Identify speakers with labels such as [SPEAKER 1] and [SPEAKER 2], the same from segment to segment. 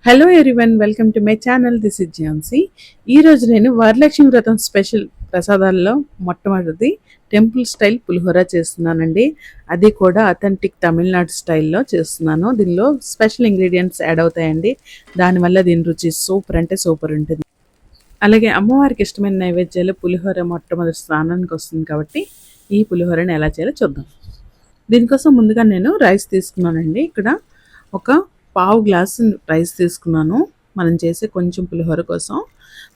[SPEAKER 1] Hello everyone, welcome to my channel. This is Jhansi. ఈరోజు నేను వరలక్ష్మి వ్రతం స్పెషల్ ప్రసాదాల్లో మొట్టమొదటిది టెంపుల్ స్టైల్ పులిహోర చేస్తున్నానండి. అది కూడా అథెంటిక్ తమిళనాడు స్టైల్లో చేస్తున్నాను. దీనిలో స్పెషల్ ఇంగ్రీడియంట్స్ యాడ్ అవుతాయండి. దానివల్ల దీని రుచి సూపర్ అంటే సూపర్ ఉంటుంది. అలాగే అమ్మవారికి ఇష్టమైన నైవేద్యాలు పులిహోర మొట్టమొదటి స్థానానికి వస్తుంది కాబట్టి ఈ పులిహోరని ఎలా చేయాలో చూద్దాం. దీనికోసం ముందుగా నేను రైస్ తీసుకున్నానండి. ఇక్కడ ఒక పావు గ్లాసు రైస్ తీసుకున్నాను. మనం చేసే కొంచెం పులిహోర కోసం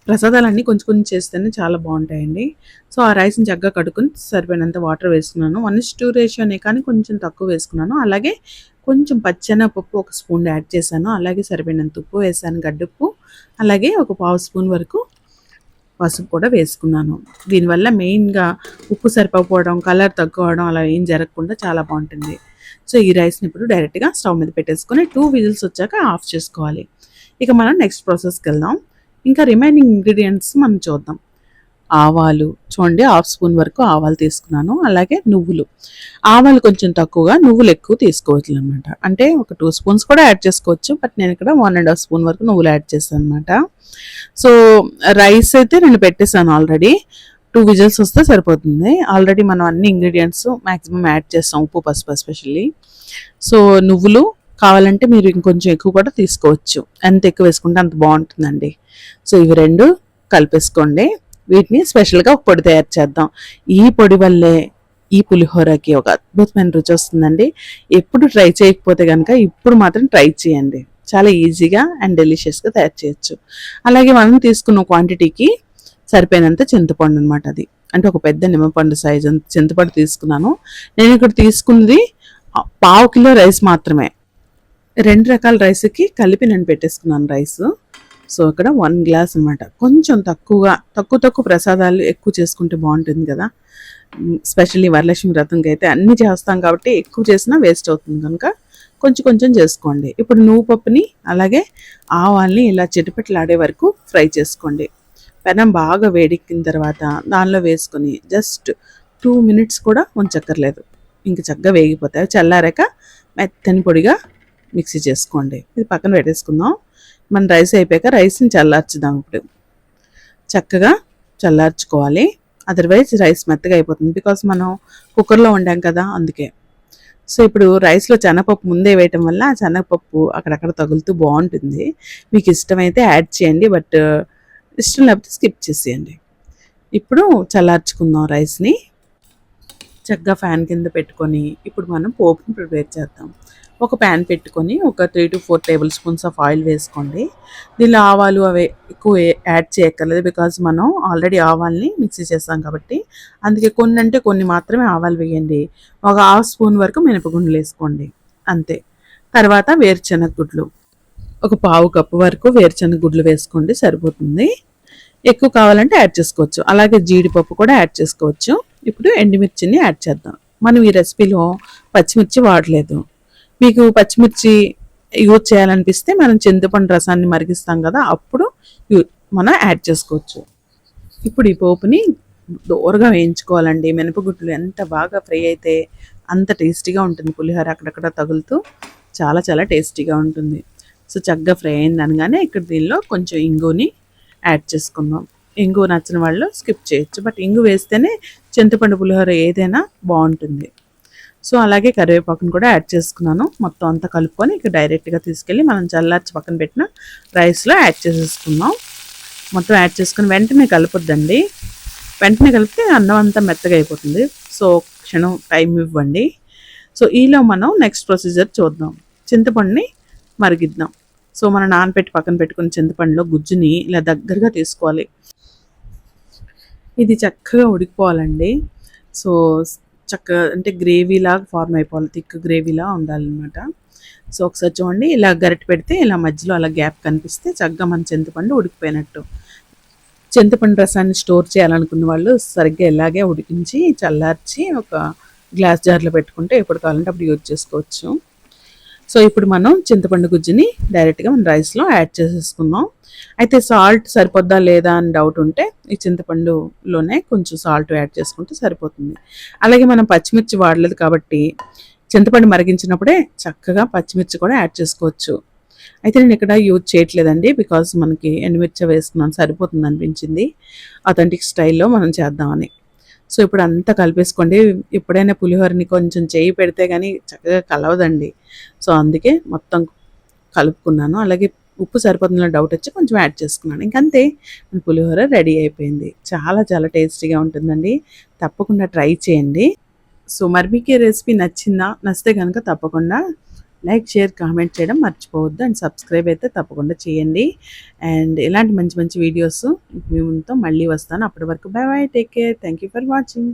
[SPEAKER 1] ప్రసాదాలన్నీ కొంచెం కొంచెం చేస్తేనే చాలా బాగుంటాయండి. సో ఆ రైస్ని చక్కగా కడుక్కొని సరిపోయినంత వాటర్ వేసుకున్నాను. 1:2 రేషియోనే కానీ కొంచెం తక్కువ వేసుకున్నాను. అలాగే కొంచెం పచ్చెనగపప్పు ఒక స్పూన్ యాడ్ చేశాను. అలాగే సరిపోయినంత ఉప్పు వేసాను, గడ్డుప్పు. అలాగే ఒక పావు స్పూన్ వరకు పసుపు కూడా వేసుకున్నాను. దీనివల్ల మెయిన్గా ఉప్పు సరిపోకపోవడం, కలర్ తక్కువడం అలా ఏం జరగకుండా చాలా బాగుంటుంది. సో ఈ రైస్ని ఇప్పుడు డైరెక్ట్గా స్టవ్ మీద పెట్టేసుకొని 2 విజిల్స్ వచ్చాక ఆఫ్ చేసుకోవాలి. ఇక మనం నెక్స్ట్ ప్రాసెస్కి వెళ్దాం. ఇంకా రిమైనింగ్ ఇంగ్రీడియంట్స్ మనం చూద్దాం. ఆవాలు చూడండి, 1/2 స్పూన్ వరకు ఆవాలు తీసుకున్నాను. అలాగే నువ్వులు, ఆవాలు కొంచెం తక్కువగా, నువ్వులు ఎక్కువ తీసుకోవచ్చు అనమాట. అంటే ఒక 2 స్పూన్స్ కూడా యాడ్ చేసుకోవచ్చు, బట్ నేను ఇక్కడ 1.5 స్పూన్ వరకు నువ్వులు యాడ్ చేస్తాను అనమాట. సో రైస్ అయితే నేను పెట్టేసాను ఆల్రెడీ. 2 విజిల్స్ వస్తే సరిపోతుంది. ఆల్రెడీ మనం అన్ని ఇంగ్రీడియంట్స్ మ్యాక్సిమం యాడ్ చేస్తాం, ఉప్పు పసుపు ఎస్పెషల్లీ. సో నువ్వులు కావాలంటే మీరు ఇంకొంచెం ఎక్కువ కూడా తీసుకోవచ్చు. ఎంత ఎక్కువ వేసుకుంటే అంత బాగుంటుందండి. సో ఇవి రెండు కలిపేసుకోండి. వీటిని స్పెషల్గా ఒక పొడి తయారు చేద్దాం. ఈ పొడి వల్లే ఈ పులిహోరకి ఒక అద్భుతమైన రుచి వస్తుందండి. ఎప్పుడు ట్రై చేయకపోతే కనుక ఇప్పుడు మాత్రం ట్రై చేయండి. చాలా ఈజీగా అండ్ డెలిషియస్గా తయారు చేయొచ్చు. అలాగే మనం తీసుకున్న క్వాంటిటీకి సరిపోయినంత చింతపండు అనమాట. అది అంటే ఒక పెద్ద నిమ్మపండు సైజు అంత చింతపండు తీసుకున్నాను. నేను ఇక్కడ తీసుకున్నది 1/2 కిలో రైస్ మాత్రమే. 2 రకాల రైస్కి కలిపి నేను పెట్టేసుకున్నాను రైస్. సో ఇక్కడ 1 గ్లాస్ అనమాట. కొంచెం తక్కువ ప్రసాదాలు ఎక్కువ చేసుకుంటే బాగుంటుంది కదా. స్పెషల్లీ వరలక్ష్మి వ్రతంకి అయితే అన్నీ చేస్తాం కాబట్టి ఎక్కువ చేసినా వేస్ట్ అవుతుంది కనుక కొంచెం కొంచెం చేసుకోండి. ఇప్పుడు నువ్వు పప్పుని అలాగే ఆవాల్ని ఇలా చిటపట్లాడే వరకు ఫ్రై చేసుకోండి. పెనం బాగా వేడెక్కిన తర్వాత దానిలో వేసుకొని జస్ట్ 2 మినిట్స్ కూడా ఉంచక్కర్లేదు, ఇంక చక్కగా వేగిపోతాయి. చల్లారాక మెత్తని పొడిగా మిక్సీ చేసుకోండి. ఇది పక్కన పెట్టేసుకుందాం. మన రైస్ అయిపోయాక రైస్ని చల్లార్చుదాం. ఇప్పుడు చక్కగా చల్లార్చుకోవాలి, అదర్వైజ్ రైస్ మెత్తగా అయిపోతుంది. బికాస్ మనం కుక్కర్లో వండాం కదా, అందుకే. సో ఇప్పుడు రైస్లో శనగపప్పు ముందే వేయటం వల్ల శనగపప్పు అక్కడక్కడ తగులుతూ బాగుంటుంది. మీకు ఇష్టమైతే యాడ్ చేయండి, బట్ ఇష్టం లేకపోతే స్కిప్ చేసేయండి. ఇప్పుడు చల్లార్చుకుందాం రైస్ని. చక్కగా ఫ్యాన్ కింద పెట్టుకొని ఇప్పుడు మనం పోపుని ప్రిపేర్ చేద్దాం. ఒక ప్యాన్ పెట్టుకొని ఒక 3 to 4 table spoons of oil వేసుకోండి. దీనిలో ఆవాలు అవి ఎక్కువ యాడ్ చేయక్కర్లేదు, బికాజ్ మనం ఆల్రెడీ ఆవాల్ని మిక్సీ చేస్తాం కాబట్టి. అందుకే కొన్ని మాత్రమే ఆవాలు వేయండి. ఒక 1/2 స్పూన్ వరకు మినపగుండ్లు వేసుకోండి, అంతే. తర్వాత వేరుశనగ గుడ్లు ఒక 1/2 కప్పు వరకు వేరుశనగ గుడ్లు వేసుకోండి, సరిపోతుంది. ఎక్కువ కావాలంటే యాడ్ చేసుకోవచ్చు. అలాగే జీడిపప్పు కూడా యాడ్ చేసుకోవచ్చు. ఇప్పుడు ఎండుమిర్చిని యాడ్ చేద్దాం. మనం ఈ రెసిపీలో పచ్చిమిర్చి వాడలేదు. మీకు పచ్చిమిర్చి యూజ్ చేయాలనిపిస్తే మనం చింతపండు రసాన్ని మరిగిస్తాం కదా, అప్పుడు మనం యాడ్ చేసుకోవచ్చు. ఇప్పుడు ఈ పోపుని దూరగా వేయించుకోవాలండి. మినపగుడ్లు ఎంత బాగా ఫ్రై అయితే అంత టేస్టీగా ఉంటుంది. పులిహోర అక్కడక్కడ తగులుతూ చాలా చాలా టేస్టీగా ఉంటుంది. సో చక్కగా ఫ్రై అయింది అనగానే ఇక్కడ దీనిలో కొంచెం ఇంగుని యాడ్ చేసుకుందాం. ఇంగు నచ్చిన వాళ్ళు స్కిప్ చేయొచ్చు, బట్ ఇంగు వేస్తేనే చింతపండు పులిహోర ఏదైనా బాగుంటుంది. సో అలాగే కరివేపాకును కూడా యాడ్ చేసుకున్నాను. మొత్తం అంతా కలుపుకొని ఇక డైరెక్ట్గా తీసుకెళ్ళి మనం చల్లార్చి పక్కన పెట్టిన రైస్లో యాడ్ చేసేసుకుందాం. మొత్తం యాడ్ చేసుకుని వెంటనే కలపొద్దండి. వెంటనే కలిపితే అన్నం అంతా మెత్తగా అయిపోతుంది. సో క్షణం టైం ఇవ్వండి. సో ఈలో మనం నెక్స్ట్ ప్రొసీజర్ చూద్దాం. చింతపండుని మరిగిద్దాం. సో మనం నానబెట్టి పక్కన పెట్టుకున్న చింతపండులో గుజ్జుని ఇలా దగ్గరగా తీసుకోవాలి. ఇది చక్కగా ఉడికిపోవాలండి. సో చక్కగా అంటే గ్రేవీలాగా ఫార్మ్ అయిపోవాలి, థిక్ గ్రేవీలా ఉండాలన్నమాట. సో ఒకసారి చూడండి, ఇలా గరిటె పెడితే ఇలా మధ్యలో అలా గ్యాప్ కనిపిస్తే చక్కగా మన చింతపండు ఉడికిపోయినట్టు. చింతపండు రసాన్ని స్టోర్ చేయాలనుకున్న వాళ్ళు సరిగ్గా ఇలాగే ఉడికించి చల్లార్చి ఒక గ్లాస్ జార్లో పెట్టుకుంటే ఎప్పుడు కావాలంటే అప్పుడు యూజ్ చేసుకోవచ్చు. సో ఇప్పుడు మనం చింతపండు గుజ్జుని డైరెక్ట్గా మన రైస్లో యాడ్ చేసేసుకుందాం. అయితే సాల్ట్ సరిపోద్దా లేదా అని డౌట్ ఉంటే ఈ చింతపండులోనే కొంచెం సాల్ట్ యాడ్ చేసుకుంటే సరిపోతుంది. అలాగే మనం పచ్చిమిర్చి వాడలేదు కాబట్టి చింతపండు మరిగించినప్పుడే చక్కగా పచ్చిమిర్చి కూడా యాడ్ చేసుకోవచ్చు. అయితే నేను ఇక్కడ యూజ్ చేయట్లేదండి, బికాజ్ మనకి ఎండుమిర్చి వేసుకున్నాను సరిపోతుంది అనిపించింది. అథెంటిక్ స్టైల్‌లో మనం చేద్దామని. సో, ఇప్పుడు అంతా కలిపేసుకోండి. ఎప్పుడైనా పులిహోరని కొంచెం చేయి పెడితే గానీ చక్కగా కలవదండి. సో, అందుకే మొత్తం కలుపుకున్నాను. అలాగే ఉప్పు సరిపోతుందో డౌట్ వచ్చి కొంచెం యాడ్ చేసుకున్నాను. ఇంకంతే మన పులిహోర రెడీ అయిపోయింది. చాలా చాలా టేస్టీగా ఉంటుందండి. తప్పకుండా ట్రై చేయండి. సో, మరి మీకు ఈ రెసిపీ నచ్చిందా? నచ్చితే గనుక తప్పకుండా లైక్, షేర్, కామెంట్ చేయడం మర్చిపోవద్దు. అండ్ సబ్స్క్రైబ్ అయితే తప్పకుండా చేయండి. అండ్ ఇలాంటి మంచి మంచి వీడియోస్ మీ ముందుతో మళ్ళీ వస్తాను. అప్పటి వరకు by by. Take care. Thank you for watching.